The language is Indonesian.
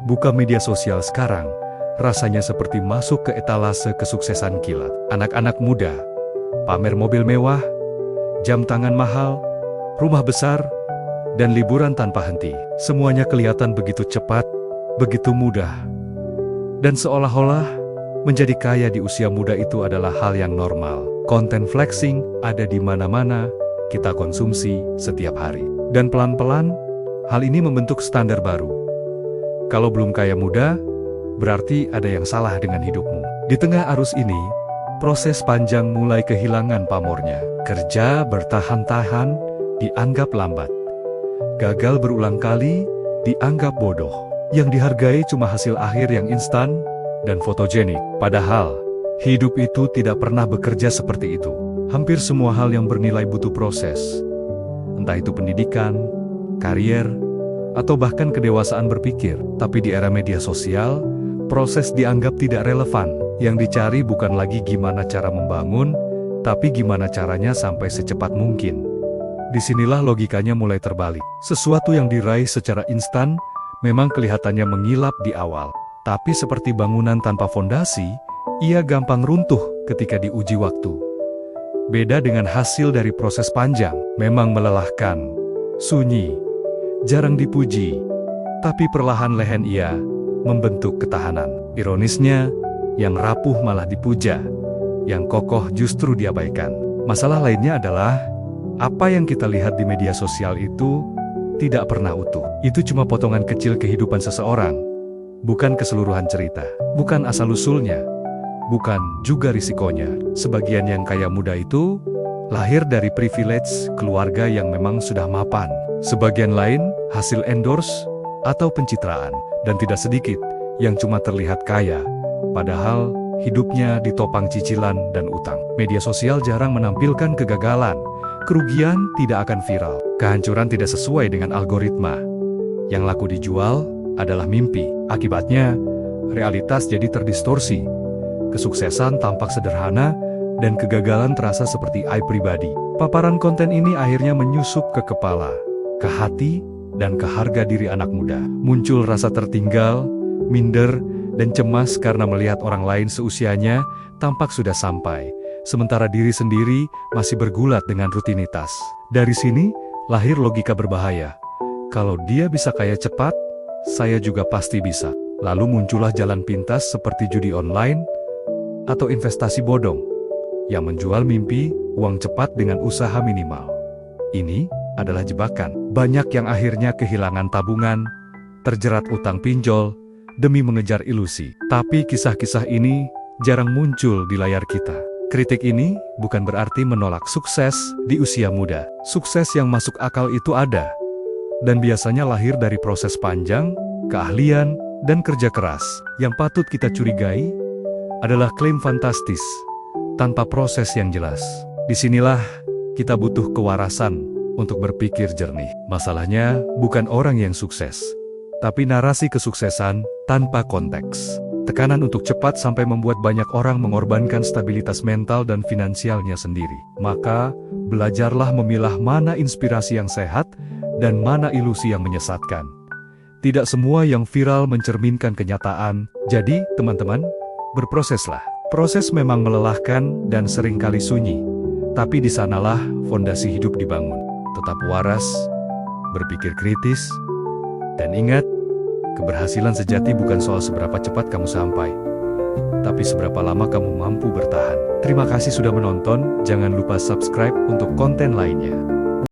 Buka media sosial sekarang, rasanya seperti masuk ke etalase kesuksesan kilat. Anak-anak muda, pamer mobil mewah, jam tangan mahal, rumah besar, dan liburan tanpa henti. Semuanya kelihatan begitu cepat, begitu mudah. Dan seolah-olah menjadi kaya di usia muda itu adalah hal yang normal. Konten flexing ada di mana-mana, kita konsumsi setiap hari. Dan pelan-pelan, hal ini membentuk standar baru. Kalau belum kaya muda, berarti ada yang salah dengan hidupmu. Di tengah arus ini, proses panjang mulai kehilangan pamornya. Kerja bertahan-tahan dianggap lambat. Gagal berulang kali dianggap bodoh. Yang dihargai cuma hasil akhir yang instan dan fotogenik. Padahal, hidup itu tidak pernah bekerja seperti itu. Hampir semua hal yang bernilai butuh proses. Entah itu pendidikan, karier, atau bahkan kedewasaan berpikir. Tapi di era media sosial, proses dianggap tidak relevan. Yang dicari bukan lagi gimana cara membangun, tapi gimana caranya sampai secepat mungkin. Disinilah logikanya mulai terbalik. Sesuatu yang diraih secara instan memang kelihatannya mengilap di awal. Tapi seperti bangunan tanpa fondasi, ia gampang runtuh ketika diuji waktu. Beda dengan hasil dari proses panjang, memang melelahkan, sunyi, jarang dipuji, tapi perlahan lehen ia membentuk ketahanan. Ironisnya, yang rapuh malah dipuja, yang kokoh justru diabaikan. Masalah lainnya adalah, apa yang kita lihat di media sosial itu tidak pernah utuh. Itu cuma potongan kecil kehidupan seseorang, bukan keseluruhan cerita, bukan asal-usulnya, bukan juga risikonya. Sebagian yang kaya muda itu lahir dari privilege keluarga yang memang sudah mapan. Sebagian lain hasil endorse atau pencitraan. Dan tidak sedikit yang cuma terlihat kaya, padahal hidupnya ditopang cicilan dan utang. Media sosial jarang menampilkan kegagalan. Kerugian tidak akan viral. Kehancuran tidak sesuai dengan algoritma. Yang laku dijual adalah mimpi. Akibatnya, realitas jadi terdistorsi. Kesuksesan tampak sederhana, dan kegagalan terasa seperti aib pribadi. Paparan konten ini akhirnya menyusup ke kepala, ke hati, dan ke harga diri anak muda. Muncul rasa tertinggal, minder, dan cemas karena melihat orang lain seusianya tampak sudah sampai, sementara diri sendiri masih bergulat dengan rutinitas. Dari sini, lahir logika berbahaya. Kalau dia bisa kaya cepat, saya juga pasti bisa. Lalu muncullah jalan pintas seperti judi online atau investasi bodong yang menjual mimpi, uang cepat dengan usaha minimal. Ini adalah jebakan. Banyak yang akhirnya kehilangan tabungan, terjerat utang pinjol, demi mengejar ilusi. Tapi kisah-kisah ini jarang muncul di layar kita. Kritik ini bukan berarti menolak sukses di usia muda. Sukses yang masuk akal itu ada, dan biasanya lahir dari proses panjang, keahlian, dan kerja keras. Yang patut kita curigai adalah klaim fantastis, tanpa proses yang jelas. Disinilah kita butuh kewarasan untuk berpikir jernih. Masalahnya bukan orang yang sukses, tapi narasi kesuksesan tanpa konteks. Tekanan untuk cepat sampai membuat banyak orang mengorbankan stabilitas mental dan finansialnya sendiri. Maka, belajarlah memilah mana inspirasi yang sehat dan mana ilusi yang menyesatkan. Tidak semua yang viral mencerminkan kenyataan. Jadi, teman-teman, berproseslah. Proses memang melelahkan dan seringkali sunyi, tapi di sanalah fondasi hidup dibangun. Tetap waras, berpikir kritis, dan ingat, keberhasilan sejati bukan soal seberapa cepat kamu sampai, tapi seberapa lama kamu mampu bertahan. Terima kasih sudah menonton, jangan lupa subscribe untuk konten lainnya.